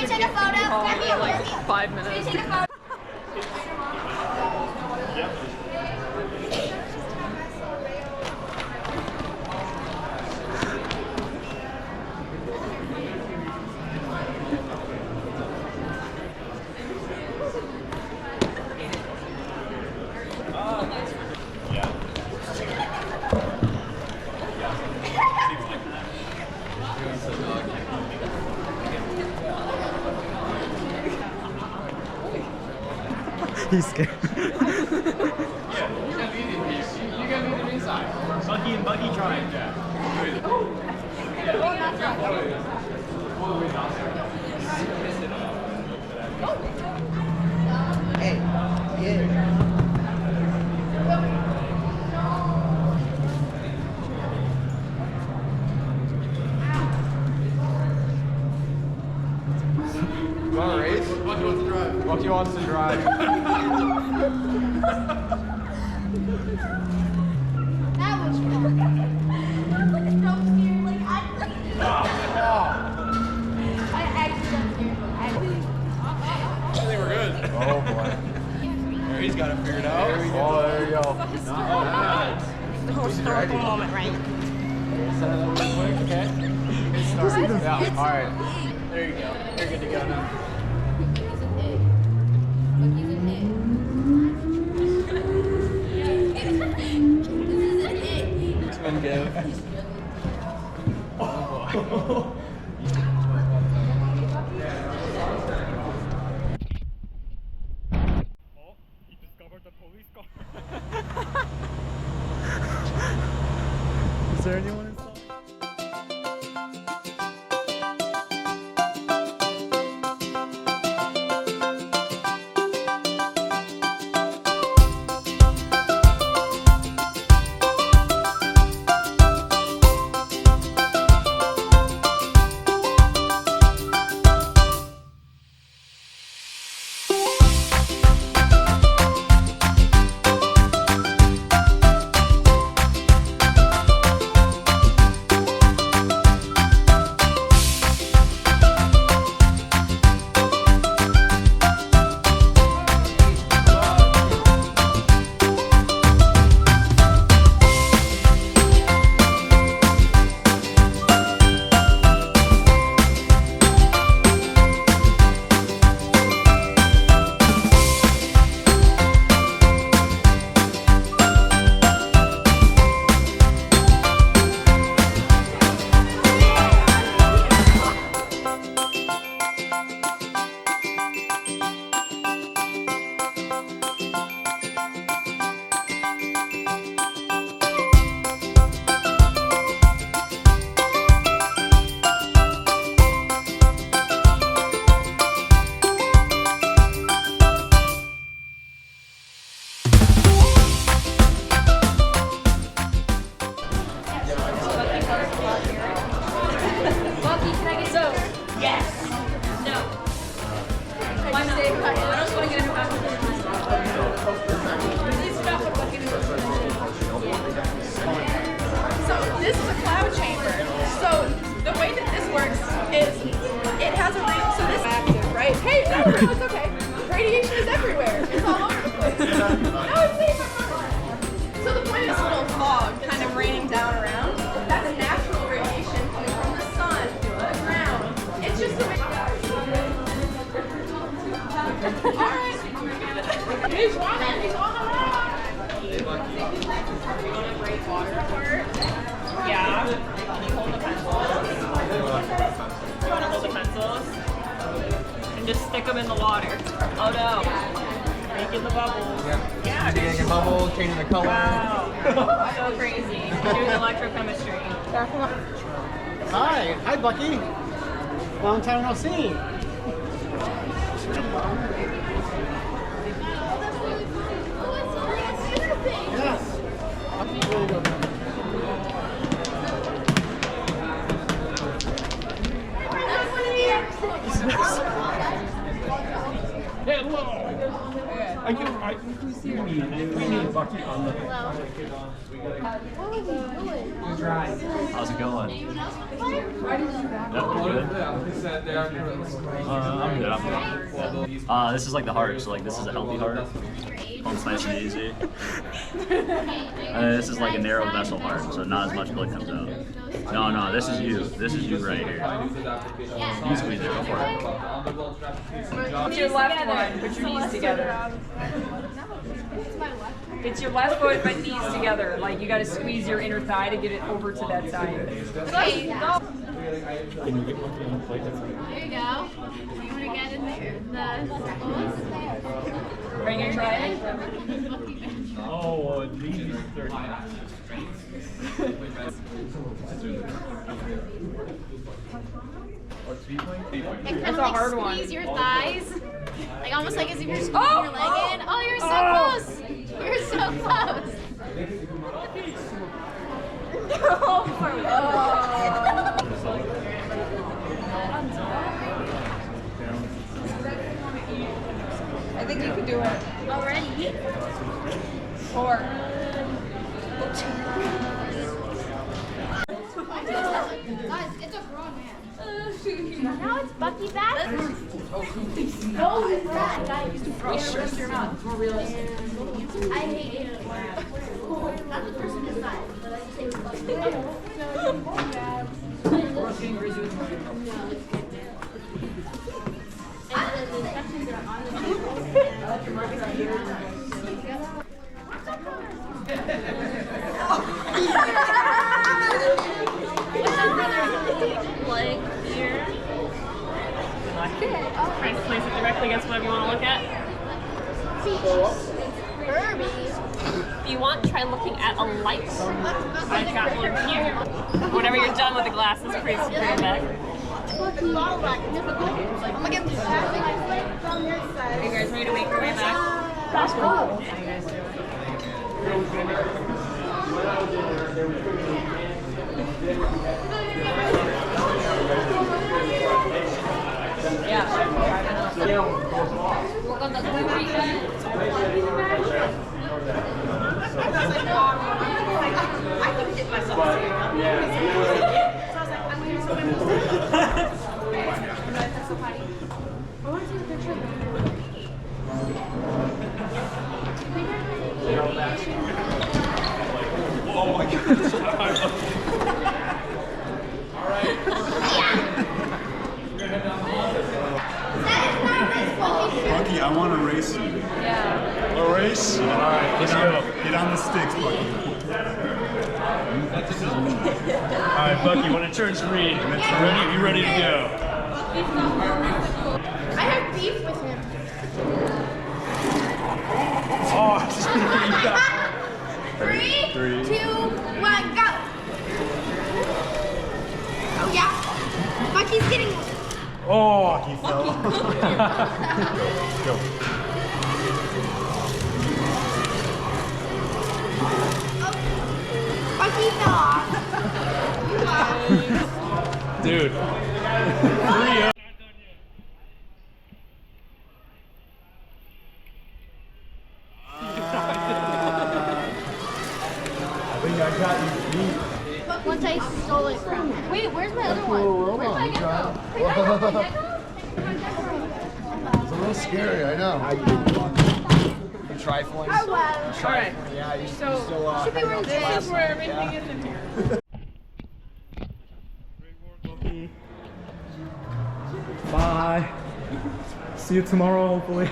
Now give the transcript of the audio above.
we take a photo? Like 5 minutes. Take a photo. He's scared. You gotta leave him inside. Bucky and Bucky trying, Jack. Hey, yeah. You want to race? Bucky wants to drive. Bucky wants to drive. That was fun. Like a jump scare, like I actually jump scared. I think we're good. Oh boy. There, he's got it figured out. There we go. Oh, there we go. Nice. The historical moment, right? Set it up real quick, okay? Good start. Yeah, alright. There you go. You're good to go now. Twin give. Oh boy. He discovered the police car. Is there anyone inside? This is a cloud chamber. So the way that this works is it has a so this is active, right? Hey, no, it's okay. Radiation is everywhere. It's all over the place. No, it's safe. So the point is this little fog kind of raining down around. That's a natural radiation coming from the sun to the ground. It's just a Alright. He's running. He's on the run. You want to break water apart? Yeah. Can you hold the pencils? You want to hold the pencils? And just stick them in the water. Oh no. Making the bubbles. Yeah. Making a bubble, changing the color. Wow. So crazy. You're doing electrochemistry. Hi. Hi, Bucky. Long time no see. Yes. Really good. Hello. I We need Bucky on the. How's it going? Anyone else want to play? Yep, good. I'm good. This is like the heart, so like this is a healthy heart. Pumps nice and easy. This is like a narrow vessel heart, so not as much blood comes out. No, this is you. This is you right here. You squeeze it, go for it. It's your left one, put your knees together. It's your left foot, but knees together. Like you gotta squeeze your inner thigh to get it over to that side. Okay, go. Can you get Bucky on the plate? There you go. You want to get in the clothes? Are you gonna try it? Oh, these 30. Like kind That's of a hard like one. squeeze your thighs. Like almost like as if you're squeezing Oh! your leg in. Oh, you're so close. You're so close. I think you can do it. Already? 4. Guys, it's a grown man. Now it's Bucky Badger. No, it's that guy used to throw your mouth. More realistic. I hate it. Not the person inside, but I just say Bucky. Like here. Try to place it directly against whatever you want to look at. Kirby. If you want, try looking at a light. I've got one here. Whenever you're done with the glasses, please bring it back. I'm gonna get this from your Are side. you guys ready to make your way back? I can get myself here. So I was like, I'm going to do something. I want to see the picture. Oh my goodness. Bucky, I want to race you. Yeah. A race? All right, let's go. Get on the sticks, Bucky. All right, Bucky, when it turns green, you ready to go. I have beef with him. Oh, 3, 2, 1, go! Oh yeah, Bucky's getting. oh, Bucky fell. Go. Bucky fell off. dude. 3-0. I think I got you beat. Once I stole it from him. Wait, where's my other one? Where's my gecko? Wait, I have my gecko? It's a little scary, I know. You trifling? I was. All right. Yeah, you So, still Should be wearing This is where everything is in here. Bye. See you tomorrow, hopefully.